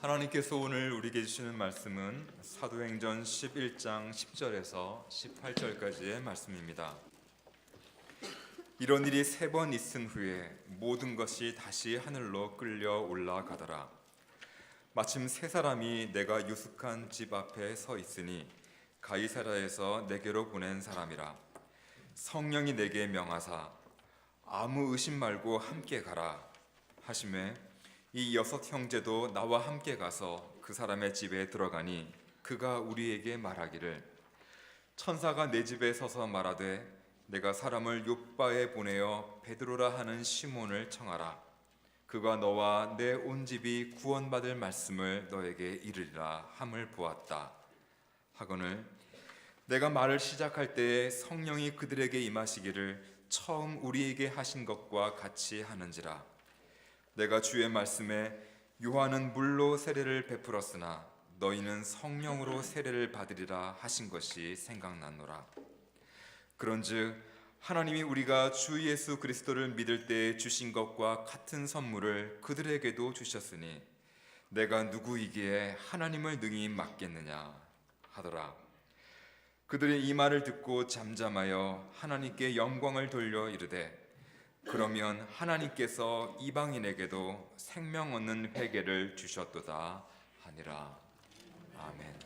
하나님께서 오늘 우리에게 주시는 말씀은 사도행전 11장 10절에서 18절까지의 말씀입니다. 이런 일이 3번 있은 후에 모든 것이 다시 하늘로 끌려 올라가더라. 마침 3사람이 내가 유숙한 집 앞에 서 있으니 가이사랴에서 내게로 보낸 사람이라. 성령이 내게 명하사 아무 의심 말고 함께 가라 하시매 이 6 형제도 나와 함께 가서 그 사람의 집에 들어가니 그가 우리에게 말하기를 천사가 내 집에 서서 말하되 내가 사람을 욥바에 보내어 베드로라 하는 시몬을 청하라. 그가 너와 내 온 집이 구원받을 말씀을 너에게 이르리라 함을 보았다 하거늘 내가 말을 시작할 때에 성령이 그들에게 임하시기를 처음 우리에게 하신 것과 같이 하는지라. 내가 주의 말씀에 요한은 물로 세례를 베풀었으나 너희는 성령으로 세례를 받으리라 하신 것이 생각났노라. 그런즉 하나님이 우리가 주 예수 그리스도를 믿을 때에 주신 것과 같은 선물을 그들에게도 주셨으니 내가 누구이기에 하나님을 능히 맡겠느냐 하더라. 그들이 이 말을 듣고 잠잠하여 하나님께 영광을 돌려 이르되 그러면 하나님께서 이방인에게도 생명 얻는 회개를 주셨도다 하니라. 아멘.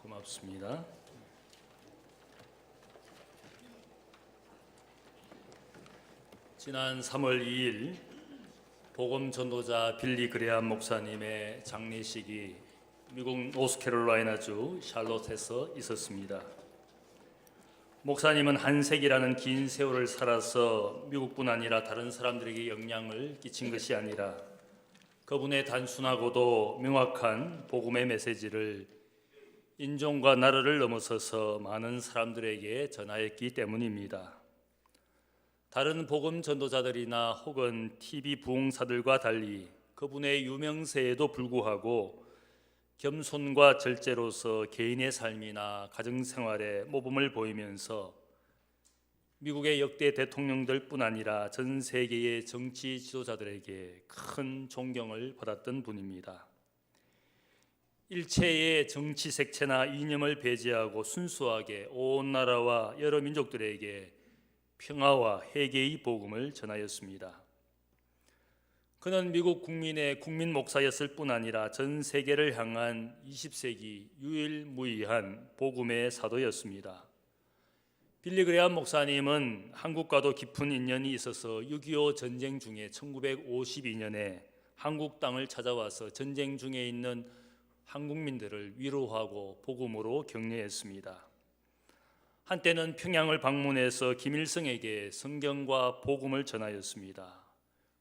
고맙습니다. 지난 3월 2일 복음 전도자 빌리 그레함 목사님의 장례식이 미국 노스캐롤라이나주 샬롯에서 있었습니다. 목사님은 한 세기라는 긴 세월을 살아서 미국뿐 아니라 다른 사람들에게 영향을 끼친 것이 아니라 그분의 단순하고도 명확한 복음의 메시지를 인종과 나라를 넘어서서 많은 사람들에게 전하였기 때문입니다. 다른 복음 전도자들이나 혹은 TV 부흥사들과 달리 그분의 유명세에도 불구하고 겸손과 절제로서 개인의 삶이나 가정생활에 모범을 보이면서 미국의 역대 대통령들뿐 아니라 전 세계의 정치 지도자들에게 큰 존경을 받았던 분입니다. 일체의 정치 색채나 이념을 배제하고 순수하게 온 나라와 여러 민족들에게 평화와 회개의 복음을 전하였습니다. 그는 미국 국민의 국민 목사였을 뿐 아니라 전 세계를 향한 20세기 유일무이한 복음의 사도였습니다. 빌리 그레함 목사님은 한국과도 깊은 인연이 있어서 6.25 전쟁 중에 1952년에 한국 땅을 찾아와서 전쟁 중에 있는 한국민들을 위로하고 복음으로 격려했습니다. 한때는 평양을 방문해서 김일성에게 성경과 복음을 전하였습니다.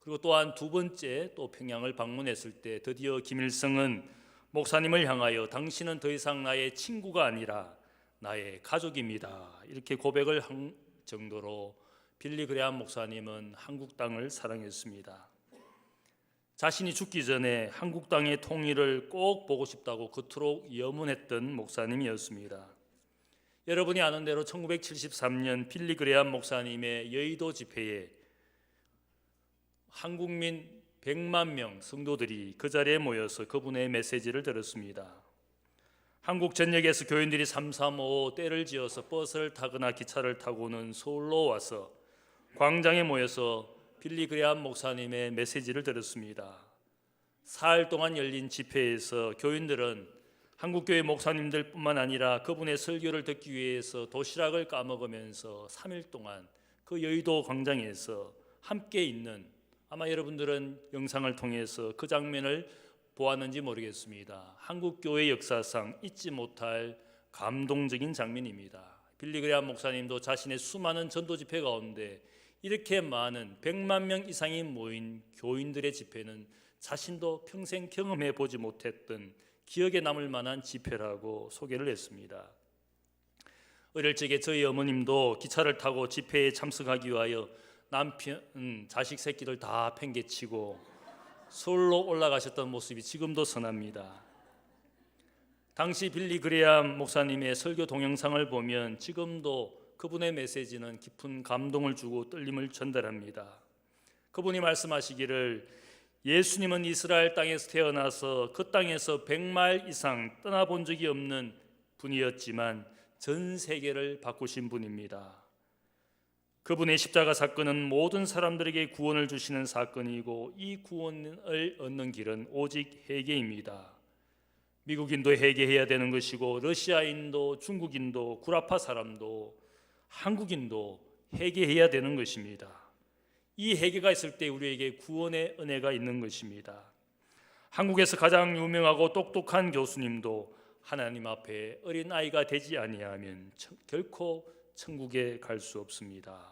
그리고 또한 2번째 또 평양을 방문했을 때 드디어 김일성은 목사님을 향하여 당신은 더 이상 나의 친구가 아니라 나의 가족입니다. 이렇게 고백을 한 정도로 빌리 그레함 목사님은 한국 땅을 사랑했습니다. 자신이 죽기 전에 한국 땅의 통일을 꼭 보고 싶다고 그토록 염원했던 목사님이었습니다. 여러분이 아는 대로 1973년 빌리 그레함 목사님의 여의도 집회에 한국민 100만 명 성도들이 그 자리에 모여서 그분의 메시지를 들었습니다. 한국 전역에서 교인들이 335 때를 지어서 버스를 타거나 기차를 타고는 서울로 와서 광장에 모여서 빌리 그레함 목사님의 메시지를 들었습니다. 사흘 동안 열린 집회에서 교인들은 한국교회 목사님들뿐만 아니라 그분의 설교를 듣기 위해서 도시락을 까먹으면서 3일 동안 그 여의도 광장에서 함께 있는, 아마 여러분들은 영상을 통해서 그 장면을 보았는지 모르겠습니다. 한국교회 역사상 잊지 못할 감동적인 장면입니다. 빌리 그레함 목사님도 자신의 수많은 전도 집회 가운데 이렇게 많은 100만 명 이상이 모인 교인들의 집회는 자신도 평생 경험해 보지 못했던 기억에 남을 만한 집회라고 소개를 했습니다. 어릴 적에 저희 어머님도 기차를 타고 집회에 참석하기 위하여 남편, 자식 새끼들 다 팽개치고 서울로 올라가셨던 모습이 지금도 선합니다. 당시 빌리 그레함 목사님의 설교 동영상을 보면 지금도 그분의 메시지는 깊은 감동을 주고 떨림을 전달합니다. 그분이 말씀하시기를 예수님은 이스라엘 땅에서 태어나서 그 땅에서 100마일 이상 떠나본 적이 없는 분이었지만 전 세계를 바꾸신 분입니다. 그분의 십자가 사건은 모든 사람들에게 구원을 주시는 사건이고 이 구원을 얻는 길은 오직 회개입니다. 미국인도 회개해야 되는 것이고 러시아인도 중국인도 구라파 사람도 한국인도 회개해야 되는 것입니다. 이 회개가 있을 때 우리에게 구원의 은혜가 있는 것입니다. 한국에서 가장 유명하고 똑똑한 교수님도 하나님 앞에 어린아이가 되지 아니하면 결코 천국에 갈 수 없습니다.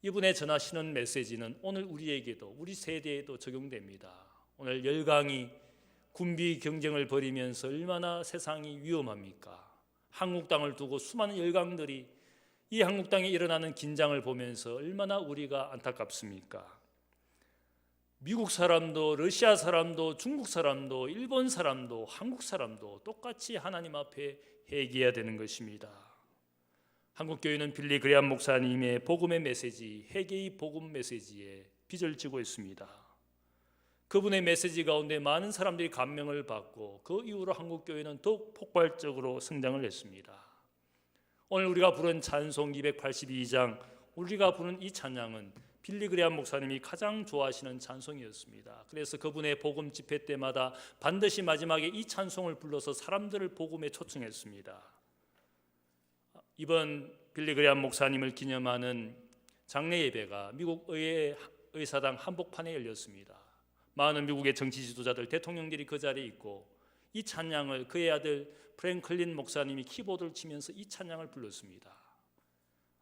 이분의 전하시는 메시지는 오늘 우리에게도 우리 세대에도 적용됩니다. 오늘 열강이 군비 경쟁을 벌이면서 얼마나 세상이 위험합니까? 한국 땅을 두고 수많은 열강들이 이 한국 땅에 일어나는 긴장을 보면서 얼마나 우리가 안타깝습니까? 미국 사람도 러시아 사람도 중국 사람도 일본 사람도 한국 사람도 똑같이 하나님 앞에 회개해야 되는 것입니다. 한국교회는 빌리 그레암 목사님의 복음의 메시지, 회개의 복음 메시지에 빚을 지고 있습니다. 그분의 메시지 가운데 많은 사람들이 감명을 받고 그 이후로 한국교회는 더욱 폭발적으로 성장을 했습니다. 오늘 우리가 부른 찬송 282장, 우리가 부른 이 찬양은 빌리 그레암 목사님이 가장 좋아하시는 찬송이었습니다. 그래서 그분의 복음 집회 때마다 반드시 마지막에 이 찬송을 불러서 사람들을 복음에 초청했습니다. 이번 빌리 그레암 목사님을 기념하는 장례 예배가 미국 의사당 한복판에 열렸습니다. 많은 미국의 정치 지도자들, 대통령들이 그 자리에 있고 이 찬양을 그의 아들 프랭클린 목사님이 키보드를 치면서 이 찬양을 불렀습니다.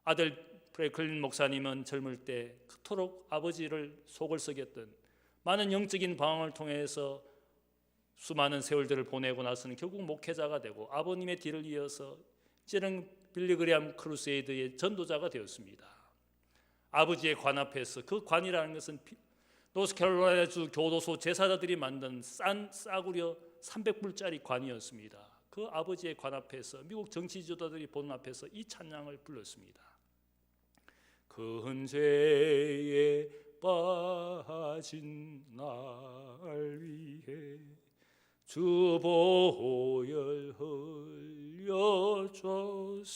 아들 프랭클린 목사님은 젊을 때 그토록 아버지를 속을 썩였던 많은 영적인 방황을 통해서 수많은 세월들을 보내고 나서는 결국 목회자가 되고 아버님의 뒤를 이어서 이제는 빌리 그레암 크루세이드의 전도자가 되었습니다. 아버지의 관 앞에서, 그 관이라는 것은 노스캐롤라이나주 교도소 제사자들이 만든 싸구려 300불짜리 관이었습니다. 그 아버지의 관 앞에서 미국 정치 지도자들이 보는 앞에서 이 찬양을 불렀습니다. 큰 죄에 빠진 날 위해 주 보혈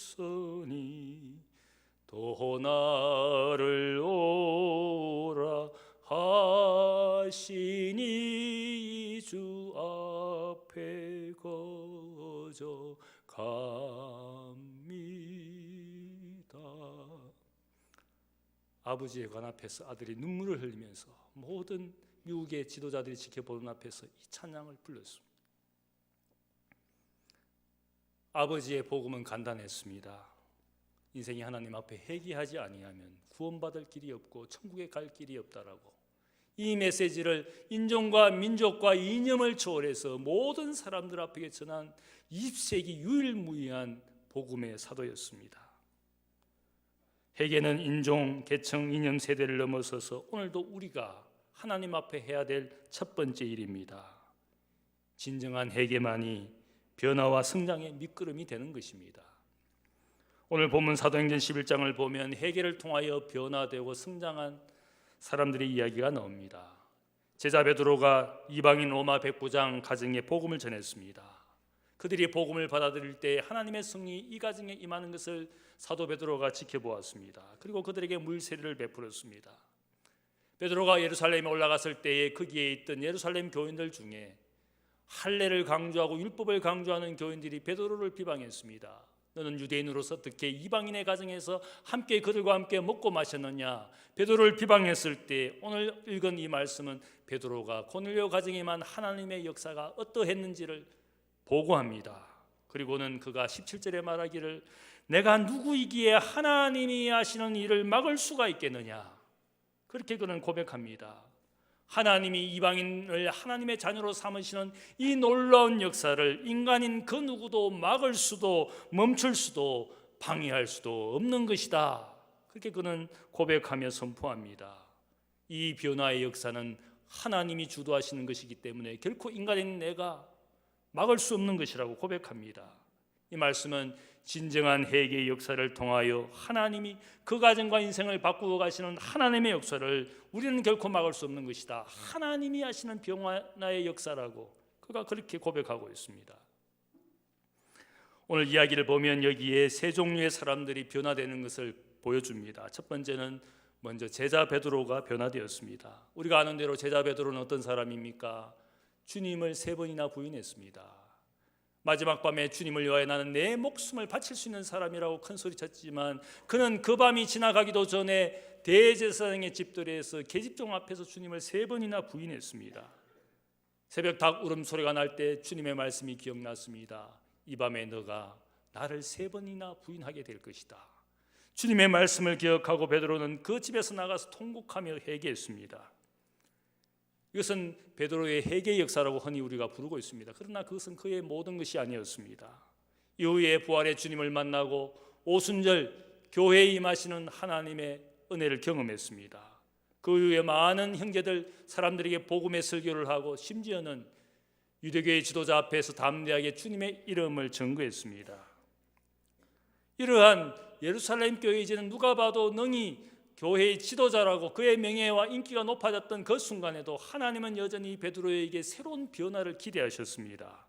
흘려줬으니 또 나를 오라 하시니 주 앞에 거저 갑니다. 아버지의 관 앞에서 아들이 눈물을 흘리면서 모든 미국의 지도자들이 지켜보는 앞에서 이 찬양을 불렀습니다. 아버지의 복음은 간단했습니다. 인생이 하나님 앞에 회개하지 아니하면 구원받을 길이 없고 천국에 갈 길이 없다라고. 이 메시지를 인종과 민족과 이념을 초월해서 모든 사람들 앞에 전한 20세기 유일무이한 복음의 사도였습니다. 회개는 인종, 계층, 이념, 세대를 넘어서서 오늘도 우리가 하나님 앞에 해야 될 첫 번째 일입니다. 진정한 회개만이 변화와 성장의 밑거름이 되는 것입니다. 오늘 본문 사도행전 11장을 보면 회개를 통하여 변화되고 성장한 사람들의 이야기가 나옵니다. 제자 베드로가 이방인 로마 백부장 가정에 복음을 전했습니다. 그들이 복음을 받아들일 때 하나님의 성령이 이 가정에 임하는 것을 사도 베드로가 지켜보았습니다. 그리고 그들에게 물세례를 베풀었습니다. 베드로가 예루살렘에 올라갔을 때에 거기에 있던 예루살렘 교인들 중에 할례를 강조하고 율법을 강조하는 교인들이 베드로를 비방했습니다. 너는 유대인으로서 어떻게 이방인의 가정에서 함께 그들과 함께 먹고 마셨느냐. 베드로를 비방했을 때 오늘 읽은 이 말씀은 베드로가 고넬료 가정에만 하나님의 역사가 어떠했는지를 보고합니다. 그리고는 그가 17절에 말하기를 내가 누구이기에 하나님이 하시는 일을 막을 수가 있겠느냐. 그렇게 그는 고백합니다. 하나님이 이방인을 하나님의 자녀로 삼으시는 이 놀라운 역사를 인간인 그 누구도 막을 수도 멈출 수도 방해할 수도 없는 것이다. 그렇게 그는 고백하며 선포합니다. 이 변화의 역사는 하나님이 주도하시는 것이기 때문에 결코 인간인 내가 막을 수 없는 것이라고 고백합니다. 이 말씀은 진정한 회개의 역사를 통하여 하나님이 그 가정과 인생을 바꾸어 가시는 하나님의 역사를 우리는 결코 막을 수 없는 것이다. 하나님이 하시는 변화의 역사라고 그가 그렇게 고백하고 있습니다. 오늘 이야기를 보면 여기에 세 종류의 사람들이 변화되는 것을 보여줍니다. 첫 번째는 먼저 제자 베드로가 변화되었습니다. 우리가 아는 대로 제자 베드로는 어떤 사람입니까? 주님을 3번이나 부인했습니다. 마지막 밤에 주님을 위하여 나는 내 목숨을 바칠 수 있는 사람이라고 큰 소리 쳤지만 그는 그 밤이 지나가기도 전에 대제사장의 집들에서 계집종 앞에서 주님을 3번이나 부인했습니다. 새벽 닭 울음소리가 날 때 주님의 말씀이 기억났습니다. 이 밤에 너가 나를 3번이나 부인하게 될 것이다. 주님의 말씀을 기억하고 베드로는 그 집에서 나가서 통곡하며 회개했습니다. 이것은 베드로의 회개의 역사라고 흔히 우리가 부르고 있습니다. 그러나 그것은 그의 모든 것이 아니었습니다. 이후에 부활의 주님을 만나고 오순절 교회에 임하시는 하나님의 은혜를 경험했습니다. 그 이후에 많은 형제들 사람들에게 복음의 설교를 하고 심지어는 유대교의 지도자 앞에서 담대하게 주님의 이름을 증거했습니다. 이러한 예루살렘 교회 이제는 누가 봐도 능히 교회의 지도자라고 그의 명예와 인기가 높아졌던 그 순간에도 하나님은 여전히 베드로에게 새로운 변화를 기대하셨습니다.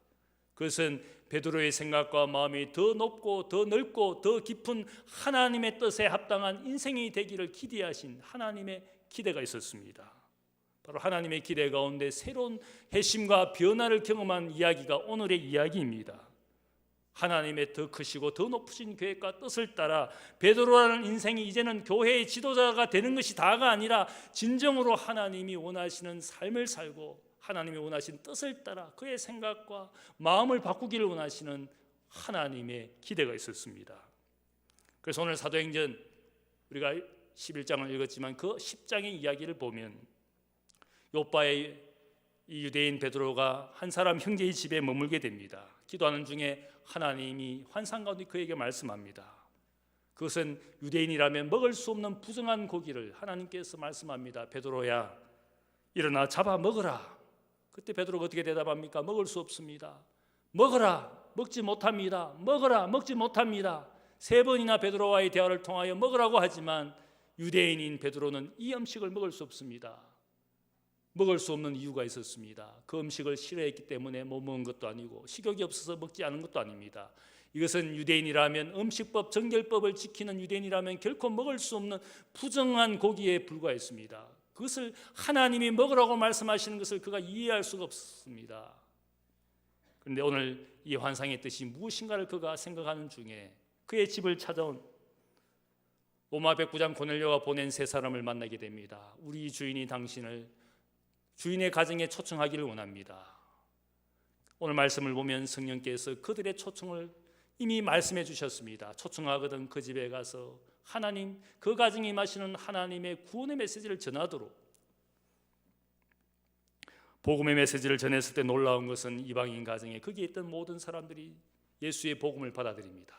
그것은 베드로의 생각과 마음이 더 높고 더 넓고 더 깊은 하나님의 뜻에 합당한 인생이 되기를 기대하신 하나님의 기대가 있었습니다. 바로 하나님의 기대 가운데 새로운 회심과 변화를 경험한 이야기가 오늘의 이야기입니다. 하나님의 더 크시고 더 높으신 계획과 뜻을 따라 베드로라는 인생이 이제는 교회의 지도자가 되는 것이 다가 아니라 진정으로 하나님이 원하시는 삶을 살고 하나님이 원하신 뜻을 따라 그의 생각과 마음을 바꾸기를 원하시는 하나님의 기대가 있었습니다. 그래서 오늘 사도행전 우리가 11장을 읽었지만 그 10장의 이야기를 보면 요빠의 이 유대인 베드로가 한 사람 형제의 집에 머물게 됩니다. 기도하는 중에 하나님이 환상 가운데 그에게 말씀합니다. 그것은 유대인이라면 먹을 수 없는 부정한 고기를 하나님께서 말씀합니다. 베드로야 일어나 잡아 먹어라. 그때 베드로가 어떻게 대답합니까? 먹을 수 없습니다. 먹어라. 먹지 못합니다. 먹어라. 먹지 못합니다. 3번이나 베드로와의 대화를 통하여 먹으라고 하지만 유대인인 베드로는 이 음식을 먹을 수 없습니다. 먹을 수 없는 이유가 있었습니다. 그 음식을 싫어했기 때문에 못 먹은 것도 아니고 식욕이 없어서 먹지 않은 것도 아닙니다. 이것은 유대인이라면 음식법, 정결법을 지키는 유대인이라면 결코 먹을 수 없는 부정한 고기에 불과했습니다. 그것을 하나님이 먹으라고 말씀하시는 것을 그가 이해할 수가 없습니다. 그런데 오늘 이 환상의 뜻이 무엇인가를 그가 생각하는 중에 그의 집을 찾아온 로마 백부장 고넬료가 보낸 3사람을 만나게 됩니다. 우리 주인이 당신을 주인의 가정에 초청하기를 원합니다. 오늘 말씀을 보면 성령께서 그들의 초청을 이미 말씀해 주셨습니다. 초청하거든 그 집에 가서 하나님, 그 가정에 임하시는 하나님의 구원의 메시지를 전하도록. 복음의 메시지를 전했을 때 놀라운 것은 이방인 가정에 거기에 있던 모든 사람들이 예수의 복음을 받아들입니다.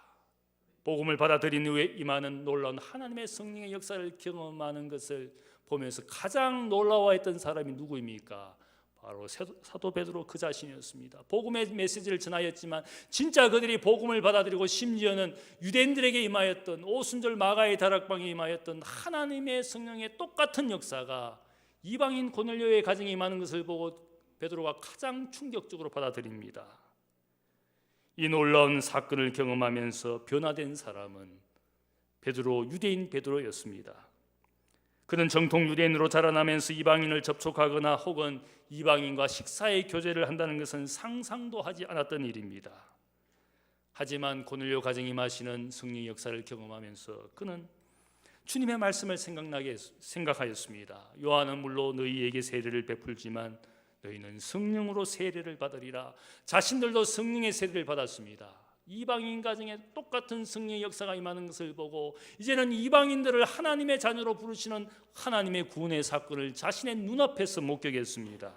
복음을 받아들인 후에 임하는 놀라운 하나님의 성령의 역사를 경험하는 것을 보면서 가장 놀라워했던 사람이 누구입니까? 바로 사도 베드로 그 자신이었습니다. 복음의 메시지를 전하였지만 진짜 그들이 복음을 받아들이고 심지어는 유대인들에게 임하였던 오순절 마가의 다락방에 임하였던 하나님의 성령의 똑같은 역사가 이방인 고넬료의 가정에 임하는 것을 보고 베드로가 가장 충격적으로 받아들입니다. 이 놀라운 사건을 경험하면서 변화된 사람은 베드로, 유대인 베드로였습니다. 그는 정통 유대인으로 자라나면서 이방인을 접촉하거나 혹은 이방인과 식사의 교제를 한다는 것은 상상도 하지 않았던 일입니다. 하지만 고넬료 가정에 임하시는 성령의 역사를 경험하면서 그는 주님의 말씀을 생각하였습니다. 요한은 물론 너희에게 세례를 베풀지만 너희는 성령으로 세례를 받으리라. 자신들도 성령의 세례를 받았습니다. 이방인 가정에 똑같은 성령의 역사가 임하는 것을 보고 이제는 이방인들을 하나님의 자녀로 부르시는 하나님의 구원의 사건을 자신의 눈앞에서 목격했습니다.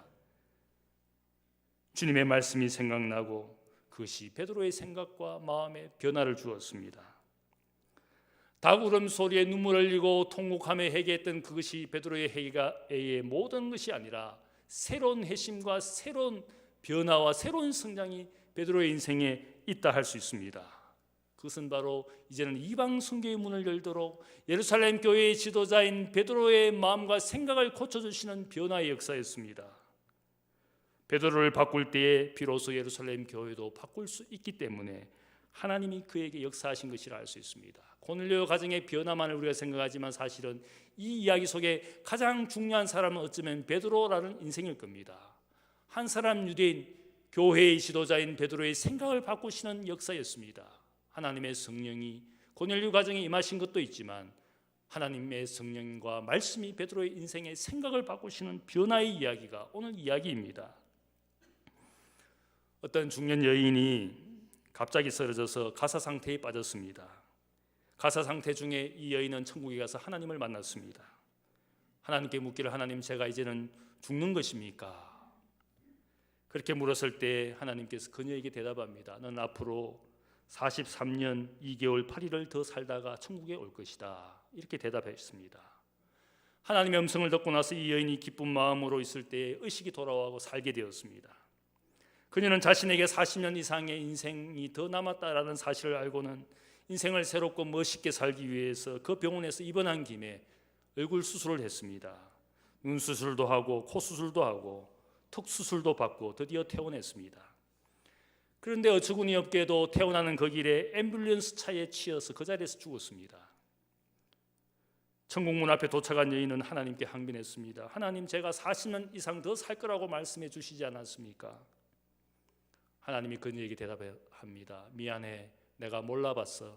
주님의 말씀이 생각나고 그것이 베드로의 생각과 마음에 변화를 주었습니다. 닭 울음소리에 눈물을 흘리고 통곡하며 회개했던 그것이 베드로의 회개의 모든 것이 아니라 새로운 회심과 새로운 변화와 새로운 성장이 베드로의 인생에 있다 할 수 있습니다. 그것은 바로 이제는 이방 선교의 문을 열도록 예루살렘 교회의 지도자인 베드로의 마음과 생각을 고쳐주시는 변화의 역사였습니다. 베드로를 바꿀 때에 비로소 예루살렘 교회도 바꿀 수 있기 때문에 하나님이 그에게 역사하신 것이라 알 수 있습니다. 고넬료 가정의 변화만을 우리가 생각하지만 사실은 이 이야기 속에 가장 중요한 사람은 어쩌면 베드로라는 인생일 겁니다. 한 사람 유대인 교회의 지도자인 베드로의 생각을 바꾸시는 역사였습니다. 하나님의 성령이 고넬료 가정에 임하신 것도 있지만 하나님의 성령과 말씀이 베드로의 인생의 생각을 바꾸시는 변화의 이야기가 오늘 이야기입니다. 어떤 중년 여인이 갑자기 쓰러져서 가사 상태에 빠졌습니다. 가사 상태 중에 이 여인은 천국에 가서 하나님을 만났습니다. 하나님께 묻기를, 하나님, 제가 이제는 죽는 것입니까? 그렇게 물었을 때 하나님께서 그녀에게 대답합니다. 넌 앞으로 43년 2개월 8일을 더 살다가 천국에 올 것이다. 이렇게 대답했습니다. 하나님의 음성을 듣고 나서 이 여인이 기쁜 마음으로 있을 때 의식이 돌아오고 살게 되었습니다. 그녀는 자신에게 40년 이상의 인생이 더 남았다라는 사실을 알고는 인생을 새롭고 멋있게 살기 위해서 그 병원에서 입원한 김에 얼굴 수술을 했습니다. 눈 수술도 하고 코 수술도 하고 턱 수술도 받고 드디어 퇴원했습니다. 그런데 어처구니 없게도 퇴원하는 그 길에 앰뷸런스 차에 치여서 그 자리에서 죽었습니다. 천국문 앞에 도착한 여인은 하나님께 항변했습니다. 하나님, 제가 40년 이상 더 살 거라고 말씀해 주시지 않았습니까? 하나님이 그녀에게 대답합니다. 미안해, 내가 몰라봤어.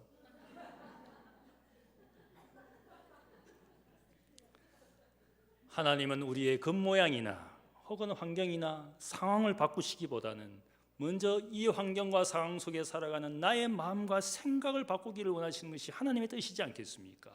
하나님은 우리의 겉모양이나 혹은 환경이나 상황을 바꾸시기보다는 먼저 이 환경과 상황 속에 살아가는 나의 마음과 생각을 바꾸기를 원하시는 것이 하나님의 뜻이지 않겠습니까?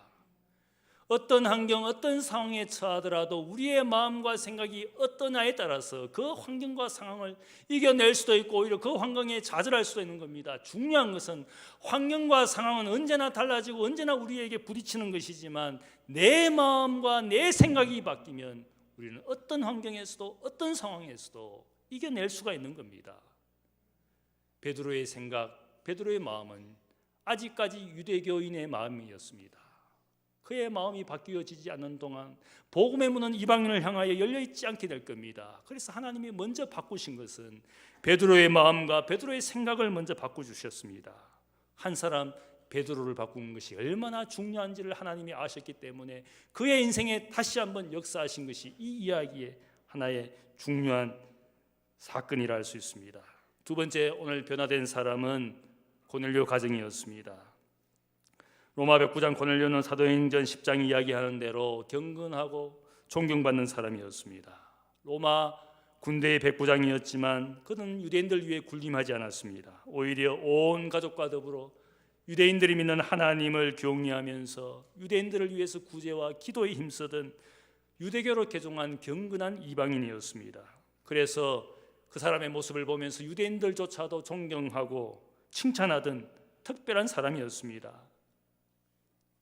어떤 환경, 어떤 상황에 처하더라도 우리의 마음과 생각이 어떠냐에 따라서 그 환경과 상황을 이겨낼 수도 있고 오히려 그 환경에 좌절할 수도 있는 겁니다. 중요한 것은 환경과 상황은 언제나 달라지고 언제나 우리에게 부딪히는 것이지만 내 마음과 내 생각이 바뀌면 우리는 어떤 환경에서도 어떤 상황에서도 이겨낼 수가 있는 겁니다. 베드로의 생각, 베드로의 마음은 아직까지 유대교인의 마음이었습니다. 그의 마음이 바뀌어지지 않는 동안 복음의 문은 이방인을 향하여 열려있지 않게 될 겁니다. 그래서 하나님이 먼저 바꾸신 것은 베드로의 마음과 베드로의 생각을 먼저 바꾸주셨습니다. 한 사람 베드로를 바꾸는 것이 얼마나 중요한지를 하나님이 아셨기 때문에 그의 인생에 다시 한번 역사하신 것이 이 이야기의 하나의 중요한 사건이라 할 수 있습니다. 두 번째, 오늘 변화된 사람은 고넬료 가정이었습니다. 로마 백부장 고넬료는 사도행전 10장이 이야기하는 대로 경건하고 존경받는 사람이었습니다. 로마 군대의 백부장이었지만 그는 유대인들 위해 군림하지 않았습니다. 오히려 온 가족과 더불어 유대인들이 믿는 하나님을 경외하면서 유대인들을 위해서 구제와 기도에 힘쓰던 유대교로 개종한 경건한 이방인이었습니다. 그래서 그 사람의 모습을 보면서 유대인들조차도 존경하고 칭찬하던 특별한 사람이었습니다.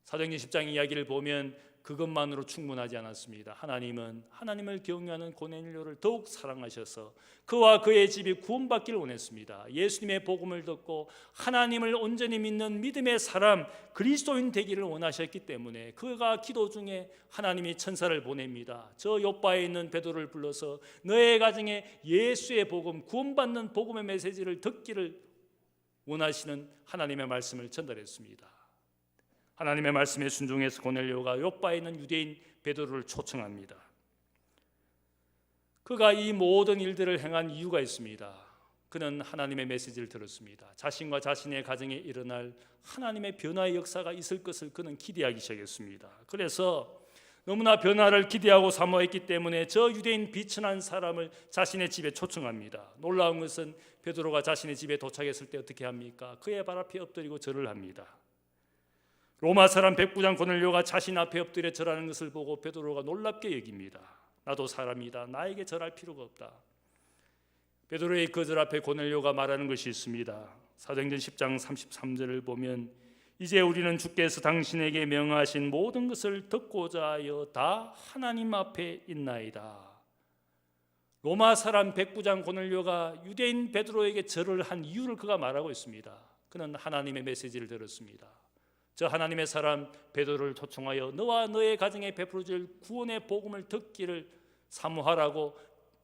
사도행전 10장 이야기를 보면 그것만으로 충분하지 않았습니다. 하나님은 하나님을 경외하는 고넬료를 더욱 사랑하셔서 그와 그의 집이 구원받기를 원했습니다. 예수님의 복음을 듣고 하나님을 온전히 믿는 믿음의 사람, 그리스도인 되기를 원하셨기 때문에 그가 기도 중에 하나님이 천사를 보냅니다. 저 요바에 있는 베드로를 불러서 너의 가정에 예수의 복음, 구원받는 복음의 메시지를 듣기를 원하시는 하나님의 말씀을 전달했습니다. 하나님의 말씀에 순종해서 고넬료가 요바에 있는 유대인 베드로를 초청합니다. 그가 이 모든 일들을 행한 이유가 있습니다. 그는 하나님의 메시지를 들었습니다. 자신과 자신의 가정에 일어날 하나님의 변화의 역사가 있을 것을 그는 기대하기 시작했습니다. 그래서 너무나 변화를 기대하고 사모했기 때문에 저 유대인 비천한 사람을 자신의 집에 초청합니다. 놀라운 것은 베드로가 자신의 집에 도착했을 때 어떻게 합니까? 그의 발 앞에 엎드리고 절을 합니다. 로마 사람 백부장 고넬료가 자신 앞에 엎드려 절하는 것을 보고 베드로가 놀랍게 여깁니다. 나도 사람이다. 나에게 절할 필요가 없다. 베드로의 그 절 앞에 고넬료가 말하는 것이 있습니다. 사도행전 10장 33절을 보면 이제 우리는 주께서 당신에게 명하신 모든 것을 듣고자 하여 다 하나님 앞에 있나이다. 로마 사람 백부장 고넬료가 유대인 베드로에게 절을 한 이유를 그가 말하고 있습니다. 그는 하나님의 메시지를 들었습니다. 저 하나님의 사람 베드로를 초청하여 너와 너의 가정에 베풀어질 구원의 복음을 듣기를 사모하라고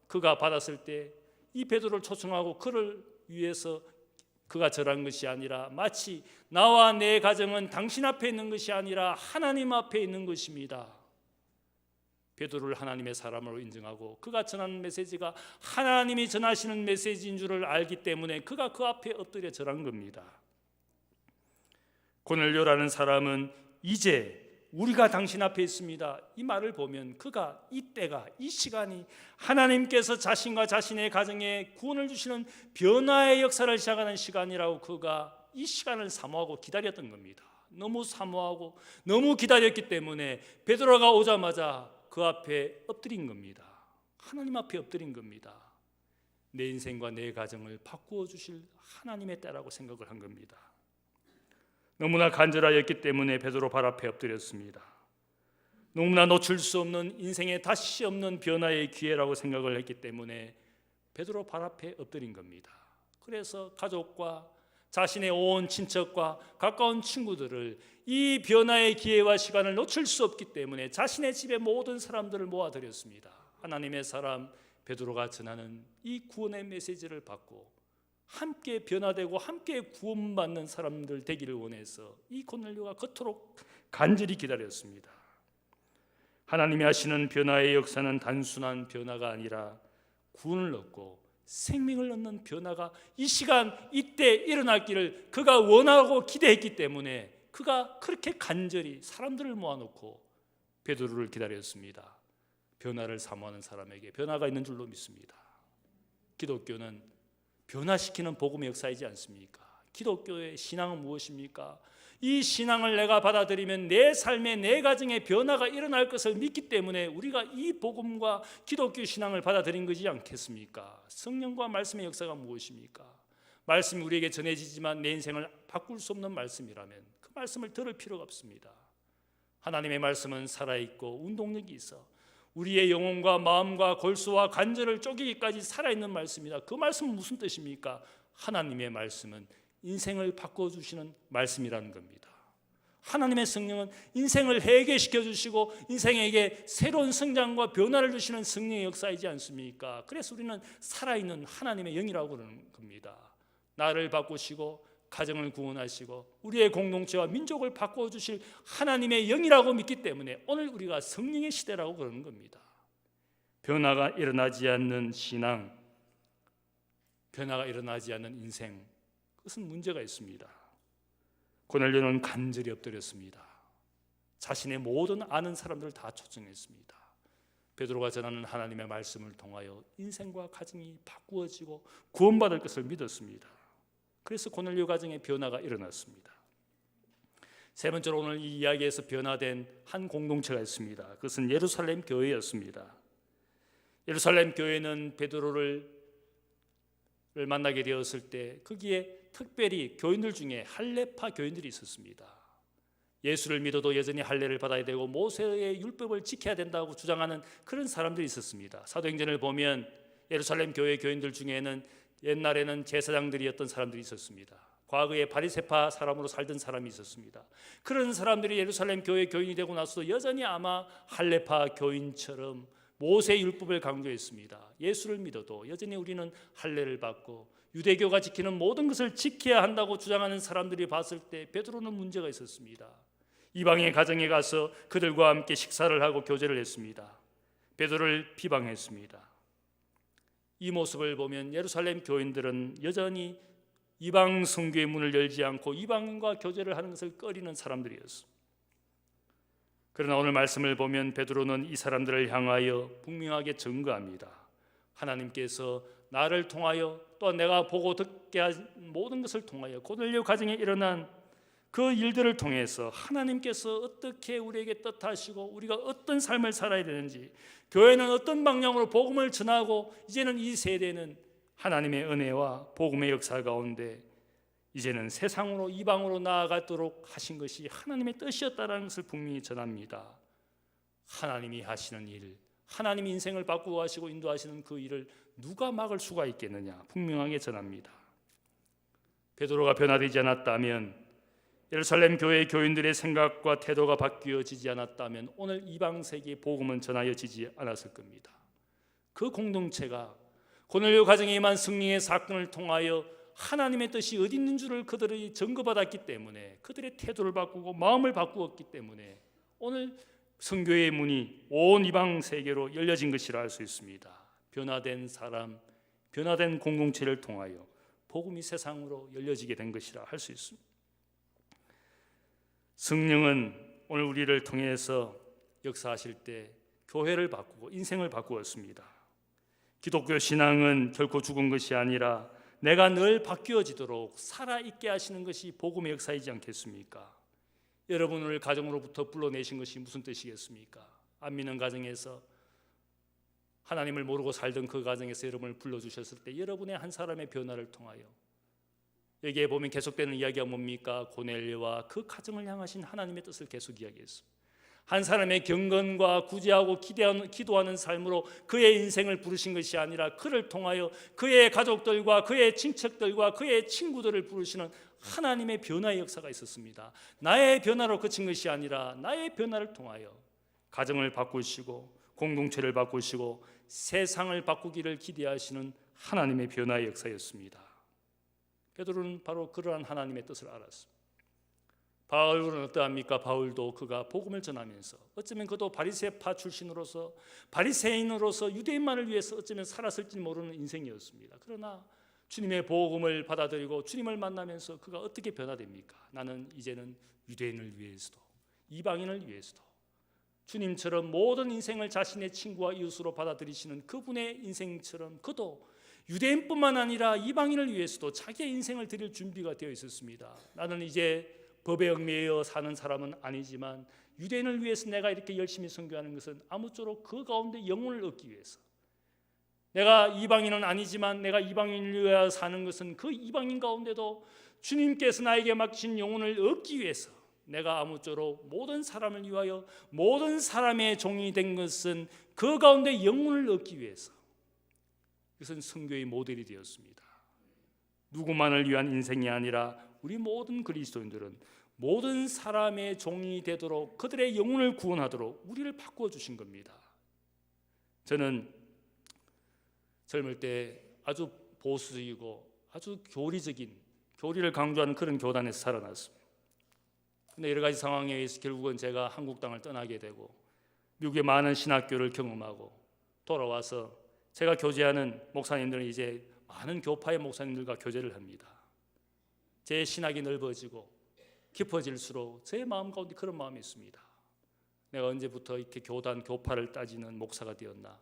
그가 받았을 때 이 베드로를 초청하고 그를 위해서 그가 절한 것이 아니라 마치 나와 내 가정은 당신 앞에 있는 것이 아니라 하나님 앞에 있는 것입니다. 베드로를 하나님의 사람으로 인정하고 그가 전하는 메시지가 하나님이 전하시는 메시지인 줄을 알기 때문에 그가 그 앞에 엎드려 절한 겁니다. 고넬료라는 사람은 이제 우리가 당신 앞에 있습니다. 이 말을 보면 그가 이때가 이 시간이 하나님께서 자신과 자신의 가정에 구원을 주시는 변화의 역사를 시작하는 시간이라고 그가 이 시간을 사모하고 기다렸던 겁니다. 너무 사모하고 너무 기다렸기 때문에 베드로가 오자마자 그 앞에 엎드린 겁니다. 하나님 앞에 엎드린 겁니다. 내 인생과 내 가정을 바꾸어 주실 하나님의 때라고 생각을 한 겁니다. 너무나 간절하였기 때문에 베드로 발 앞에 엎드렸습니다. 너무나 놓칠 수 없는 인생에 다시 없는 변화의 기회라고 생각을 했기 때문에 베드로 발 앞에 엎드린 겁니다. 그래서 가족과 자신의 온 친척과 가까운 친구들을 이 변화의 기회와 시간을 놓칠 수 없기 때문에 자신의 집에 모든 사람들을 모아드렸습니다. 하나님의 사람 베드로가 전하는 이 구원의 메시지를 받고 함께 변화되고 함께 구원받는 사람들 되기를 원해서 이 고넬료가 그토록 간절히 기다렸습니다. 하나님이 하시는 변화의 역사는 단순한 변화가 아니라 구원을 얻고 생명을 얻는 변화가 이 시간 이때 일어났기를 그가 원하고 기대했기 때문에 그가 그렇게 간절히 사람들을 모아놓고 베드로를 기다렸습니다. 변화를 사모하는 사람에게 변화가 있는 줄로 믿습니다. 기독교는 변화시키는 복음의 역사이지 않습니까? 기독교의 신앙은 무엇입니까? 이 신앙을 내가 받아들이면 내 삶에 내 가정에 변화가 일어날 것을 믿기 때문에 우리가 이 복음과 기독교 신앙을 받아들인 것이지 않겠습니까? 성령과 말씀의 역사가 무엇입니까? 말씀이 우리에게 전해지지만 내 인생을 바꿀 수 없는 말씀이라면 그 말씀을 들을 필요가 없습니다. 하나님의 말씀은 살아있고 운동력이 있어 우리의 영혼과 마음과 골수와 관절을 쪼개기까지 살아있는 말씀이다. 그 말씀은 무슨 뜻입니까? 하나님의 말씀은 인생을 바꿔주시는 말씀이라는 겁니다. 하나님의 성령은 인생을 해결시켜 주시고 인생에게 새로운 성장과 변화를 주시는 성령의 역사이지 않습니까? 그래서 우리는 살아있는 하나님의 영이라고 그러는 겁니다. 나를 바꾸시고 가정을 구원하시고 우리의 공동체와 민족을 바꿔주실 하나님의 영이라고 믿기 때문에 오늘 우리가 성령의 시대라고 그러는 겁니다. 변화가 일어나지 않는 신앙, 변화가 일어나지 않는 인생, 그것은 문제가 있습니다. 고넬료는 간절히 엎드렸습니다. 자신의 모든 아는 사람들을 다 초청했습니다. 베드로가 전하는 하나님의 말씀을 통하여 인생과 가정이 바꾸어지고 구원받을 것을 믿었습니다. 그래서 고넬료 가정에 변화가 일어났습니다. 세 번째로 오늘 이 이야기에서 변화된 한 공동체가 있습니다. 그것은 예루살렘 교회였습니다. 예루살렘 교회는 베드로를 만나게 되었을 때 거기에 특별히 교인들 중에 할례파 교인들이 있었습니다. 예수를 믿어도 여전히 할례를 받아야 되고 모세의 율법을 지켜야 된다고 주장하는 그런 사람들이 있었습니다. 사도행전을 보면 예루살렘 교회 교인들 중에는 옛날에는 제사장들이었던 사람들이 있었습니다. 과거에 바리새파 사람으로 살던 사람이 있었습니다. 그런 사람들이 예루살렘 교회 교인이 되고 나서도 여전히 아마 할례파 교인처럼 모세의 율법을 강조했습니다. 예수를 믿어도 여전히 우리는 할례를 받고 유대교가 지키는 모든 것을 지켜야 한다고 주장하는 사람들이 봤을 때 베드로는 문제가 있었습니다. 이방의 가정에 가서 그들과 함께 식사를 하고 교제를 했습니다. 베드로를 비방했습니다. 이 모습을 보면 예루살렘 교인들은 여전히 이방 성교의 문을 열지 않고 이방인과 교제를 하는 것을 꺼리는 사람들이었습니다. 그러나 오늘 말씀을 보면 베드로는 이 사람들을 향하여 분명하게 증거합니다. 하나님께서 나를 통하여 또한 내가 보고 듣게 한 모든 것을 통하여 고넬료 가정에 일어난 그 일들을 통해서 하나님께서 어떻게 우리에게 뜻하시고 우리가 어떤 삶을 살아야 되는지, 교회는 어떤 방향으로 복음을 전하고 이제는 이 세대는 하나님의 은혜와 복음의 역사 가운데 이제는 세상으로 이방으로 나아가도록 하신 것이 하나님의 뜻이었다는 것을 분명히 전합니다. 하나님이 하시는 일, 하나님이 인생을 바꾸고 하시고 인도하시는 그 일을 누가 막을 수가 있겠느냐 분명하게 전합니다. 베드로가 변화되지 않았다면, 예루살렘 교회 교인들의 생각과 태도가 바뀌어지지 않았다면 오늘 이방 세계에 복음은 전하여지지 않았을 겁니다. 그 공동체가 고넬료 가정에 임한 승리의 사건을 통하여 하나님의 뜻이 어디 있는 줄을 그들이 증거받았기 때문에, 그들의 태도를 바꾸고 마음을 바꾸었기 때문에 오늘 선교의 문이 온 이방 세계로 열려진 것이라 할 수 있습니다. 변화된 사람, 변화된 공동체를 통하여 복음이 세상으로 열려지게 된 것이라 할 수 있습니다. 성령은 오늘 우리를 통해서 역사하실 때 교회를 바꾸고 인생을 바꾸었습니다. 기독교 신앙은 결코 죽은 것이 아니라 내가 늘 바뀌어지도록 살아있게 하시는 것이 복음의 역사이지 않겠습니까? 여러분을 가정으로부터 불러내신 것이 무슨 뜻이겠습니까? 안 믿는 가정에서, 하나님을 모르고 살던 그 가정에서 여러분을 불러주셨을 때 여러분의 한 사람의 변화를 통하여, 여기에 보면 계속되는 이야기가 뭡니까? 고넬료와 그 가정을 향하신 하나님의 뜻을 계속 이야기했습니다. 한 사람의 경건과 구제하고 기도하는 삶으로 그의 인생을 부르신 것이 아니라 그를 통하여 그의 가족들과 그의 친척들과 그의 친구들을 부르시는 하나님의 변화의 역사가 있었습니다. 나의 변화로 그친 것이 아니라 나의 변화를 통하여 가정을 바꾸시고 공동체를 바꾸시고 세상을 바꾸기를 기대하시는 하나님의 변화의 역사였습니다. 베드로는 바로 그러한 하나님의 뜻을 알았습니다. 바울은 어떠합니까? 바울도 그가 복음을 전하면서, 어쩌면 그도 바리새파 출신으로서, 바리새인으로서 유대인만을 위해서 어쩌면 살았을지 모르는 인생이었습니다. 그러나 주님의 복음을 받아들이고 주님을 만나면서 그가 어떻게 변화됩니까? 나는 이제는 유대인을 위해서도 이방인을 위해서도 주님처럼 모든 인생을 자신의 친구와 이웃으로 받아들이시는 그분의 인생처럼 그도 유대인뿐만 아니라 이방인을 위해서도 자기의 인생을 드릴 준비가 되어 있었습니다. 나는 이제 법에 얽매여 사는 사람은 아니지만 유대인을 위해서 내가 이렇게 열심히 선교하는 것은 아무쪼록 그 가운데 영혼을 얻기 위해서, 내가 이방인은 아니지만 내가 이방인을 위하여 사는 것은 그 이방인 가운데도 주님께서 나에게 맡기신 영혼을 얻기 위해서, 내가 아무쪼록 모든 사람을 위하여 모든 사람의 종이 된 것은 그 가운데 영혼을 얻기 위해서, 이것은 선교의 모델이 되었습니다. 누구만을 위한 인생이 아니라 우리 모든 그리스도인들은 모든 사람의 종이 되도록, 그들의 영혼을 구원하도록 우리를 바꾸어 주신 겁니다. 저는 젊을 때 아주 보수적이고 아주 교리를 강조하는 그런 교단에서 살아났습니다. 근데 여러 가지 상황에 의해서 결국은 제가 한국 땅을 떠나게 되고 미국의 많은 신학교를 경험하고 돌아와서 제가 교제하는 목사님들은 이제 많은 교파의 목사님들과 교제를 합니다. 제 신학이 넓어지고 깊어질수록 제 마음 가운데 그런 마음이 있습니다. 내가 언제부터 이렇게 교파를 따지는 목사가 되었나?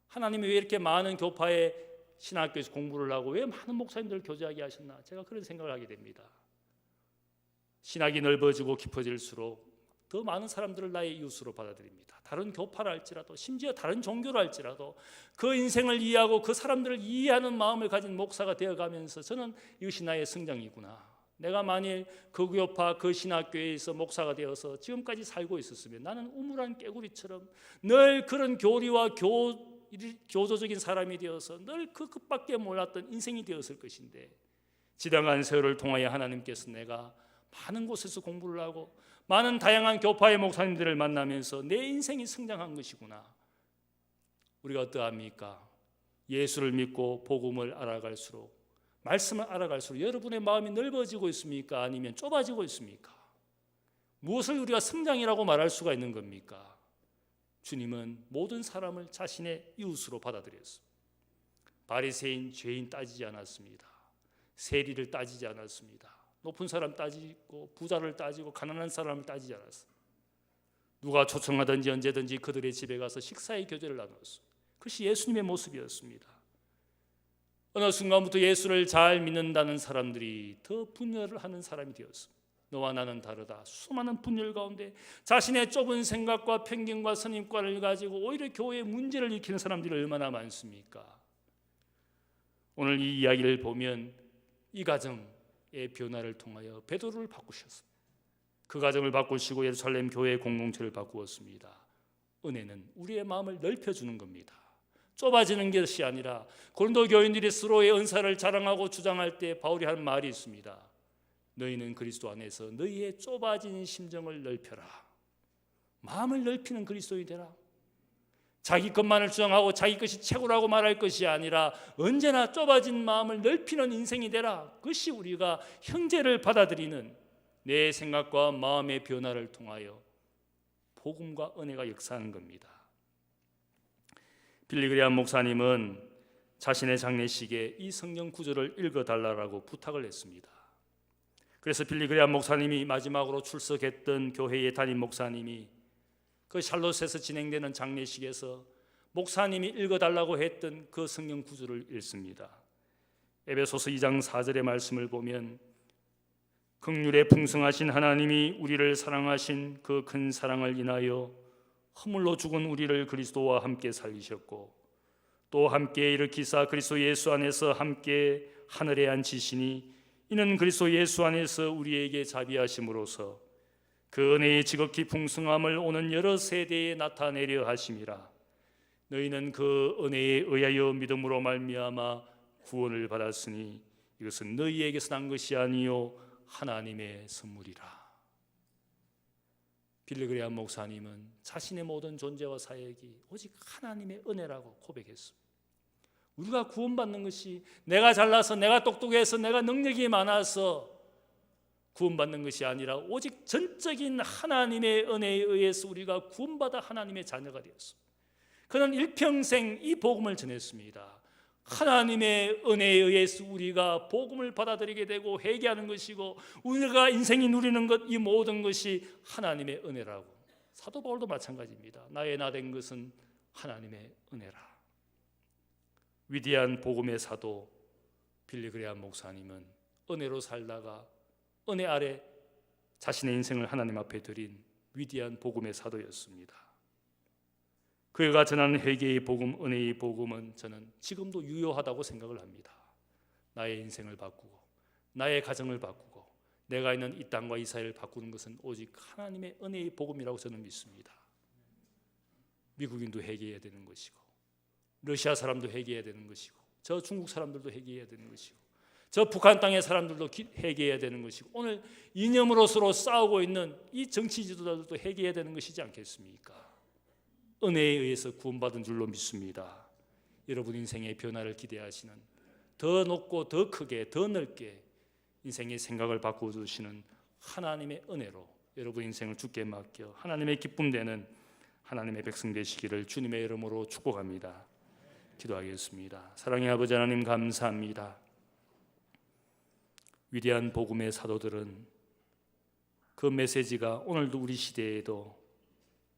하나님이 왜 이렇게 많은 교파의 신학교에서 공부를 하고 왜 많은 목사님들을 교제하게 하셨나? 제가 그런 생각을 하게 됩니다. 신학이 넓어지고 깊어질수록 더 많은 사람들을 나의 이웃으로 받아들입니다. 다른 교파를 할지라도, 심지어 다른 종교를 할지라도 그 인생을 이해하고 그 사람들을 이해하는 마음을 가진 목사가 되어가면서 저는 이것이 나의 성장이구나. 내가 만일 그 교파, 그 신학교에서 목사가 되어서 지금까지 살고 있었으면 나는 우물한 깨구리처럼 늘 그런 교리와 교조적인 사람이 되어서 늘 그 끝밖에 몰랐던 인생이 되었을 것인데, 지당한 세월을 통하여 하나님께서 내가 많은 곳에서 공부를 하고 많은 다양한 교파의 목사님들을 만나면서 내 인생이 성장한 것이구나. 우리가 어떠합니까? 예수를 믿고 복음을 알아갈수록, 말씀을 알아갈수록 여러분의 마음이 넓어지고 있습니까? 아니면 좁아지고 있습니까? 무엇을 우리가 성장이라고 말할 수가 있는 겁니까? 주님은 모든 사람을 자신의 이웃으로 받아들였습니다. 바리새인, 죄인 따지지 않았습니다. 세리를 따지지 않았습니다. 높은 사람 따지고 부자를 따지고 가난한 사람을 따지지 않았어요. 누가 초청하든지 언제든지 그들의 집에 가서 식사의 교제를 나눴어요. 그것이 예수님의 모습이었습니다. 어느 순간부터 예수를 잘 믿는다는 사람들이 더 분열을 하는 사람이 되었습니다. 너와 나는 다르다. 수많은 분열 가운데 자신의 좁은 생각과 편견과 선입관을 가지고 오히려 교회에 문제를 일으키는 사람들이 얼마나 많습니까? 오늘 이 이야기를 보면 이 가정의 변화를 통하여 베드로를 바꾸셨습니다. 그 가정을 바꾸시고 예루살렘 교회 공동체를 바꾸었습니다. 은혜는 우리의 마음을 넓혀주는 겁니다. 좁아지는 것이 아니라 고린도 교인들이 서로의 은사를 자랑하고 주장할 때 바울이 하는 말이 있습니다. 너희는 그리스도 안에서 너희의 좁아진 심정을 넓혀라. 마음을 넓히는 그리스도인이 되라. 자기 것만을 주장하고 자기 것이 최고라고 말할 것이 아니라 언제나 좁아진 마음을 넓히는 인생이 되라. 그것이 우리가 형제를 받아들이는 내 생각과 마음의 변화를 통하여 복음과 은혜가 역사하는 겁니다. 빌리 그레이엄 목사님은 자신의 장례식에 이 성경 구절을 읽어달라고 부탁을 했습니다. 그래서 빌리 그레이엄 목사님이 마지막으로 출석했던 교회의 담임 목사님이 그 샬롯에서 진행되는 장례식에서 목사님이 읽어달라고 했던 그 성경 구절을 읽습니다. 에베소서 2장 4절의 말씀을 보면 긍휼에 풍성하신 하나님이 우리를 사랑하신 그 큰 사랑을 인하여 허물로 죽은 우리를 그리스도와 함께 살리셨고 또 함께 일으키사 그리스도 예수 안에서 함께 하늘에 앉히시니 이는 그리스도 예수 안에서 우리에게 자비하심으로써 그 은혜의 지극히 풍성함을 오는 여러 세대에 나타내려 하심이라. 너희는 그 은혜에 의하여 믿음으로 말미암아 구원을 받았으니 이것은 너희에게서 난 것이 아니요 하나님의 선물이라. 빌리 그레이엄 목사님은 자신의 모든 존재와 사역이 오직 하나님의 은혜라고 고백했습니다. 우리가 구원받는 것이 내가 잘나서 내가 똑똑해서 내가 능력이 많아서 구원받는 것이 아니라 오직 전적인 하나님의 은혜에 의해서 우리가 구원받아 하나님의 자녀가 되었습니다. 그는 일평생 이 복음을 전했습니다. 하나님의 은혜에 의해서 우리가 복음을 받아들이게 되고 회개하는 것이고 우리가 인생이 누리는 것 이 모든 것이 하나님의 은혜라고. 사도 바울도 마찬가지입니다. 나의 나 된 것은 하나님의 은혜라. 위대한 복음의 사도 빌리 그레이엄 목사님은 은혜로 살다가 은혜 아래 자신의 인생을 하나님 앞에 드린 위대한 복음의 사도였습니다. 그가 전하는 회개의 복음, 은혜의 복음은 저는 지금도 유효하다고 생각을 합니다. 나의 인생을 바꾸고 나의 가정을 바꾸고 내가 있는 이 땅과 이 사회를 바꾸는 것은 오직 하나님의 은혜의 복음이라고 저는 믿습니다. 미국인도 회개해야 되는 것이고 러시아 사람도 회개해야 되는 것이고 저 중국 사람들도 회개해야 되는 것이고 저 북한 땅의 사람들도 회개해야 되는 것이고 오늘 이념으로 서로 싸우고 있는 이 정치 지도자들도 회개해야 되는 것이지 않겠습니까? 은혜에 의해서 구원받은 줄로 믿습니다. 여러분 인생의 변화를 기대하시는 더 높고 더 크게 더 넓게 인생의 생각을 바꿔주시는 하나님의 은혜로 여러분 인생을 주께 맡겨 하나님의 기쁨 되는 하나님의 백성 되시기를 주님의 이름으로 축복합니다. 기도하겠습니다. 사랑의 아버지 하나님 감사합니다. 위대한 복음의 사도들은 그 메시지가 오늘도 우리 시대에도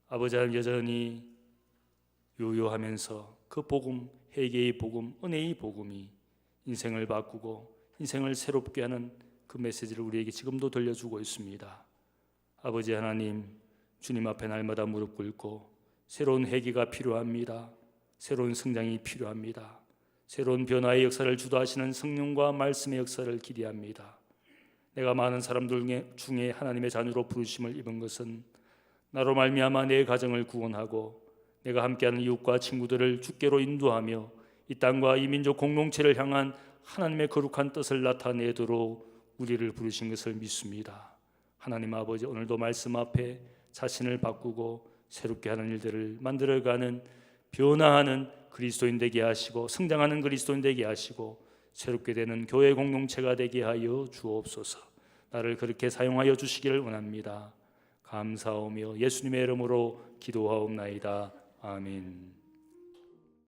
아버지 하나님 여전히 유효하면서 그 복음, 회개의 복음, 은혜의 복음이 인생을 바꾸고 인생을 새롭게 하는 그 메시지를 우리에게 지금도 들려주고 있습니다. 아버지 하나님, 주님 앞에 날마다 무릎 꿇고 새로운 회개가 필요합니다. 새로운 성장이 필요합니다. 새로운 변화의 역사를 주도하시는 성령과 말씀의 역사를 기대합니다. 내가 많은 사람들 중에 하나님의 자녀로 부르심을 입은 것은 나로 말미암아 내 가정을 구원하고 내가 함께하는 이웃과 친구들을 주께로 인도하며 이 땅과 이 민족 공동체를 향한 하나님의 거룩한 뜻을 나타내도록 우리를 부르신 것을 믿습니다. 하나님 아버지, 오늘도 말씀 앞에 자신을 바꾸고 새롭게 하는 일들을 만들어가는 변화하는 그리스도인 되게 하시고 성장하는 그리스도인 되게 하시고 새롭게 되는 교회 공동체가 되게 하여 주옵소서. 나를 그렇게 사용하여 주시기를 원합니다. 감사하며 예수님의 이름으로 기도하옵나이다. 아멘.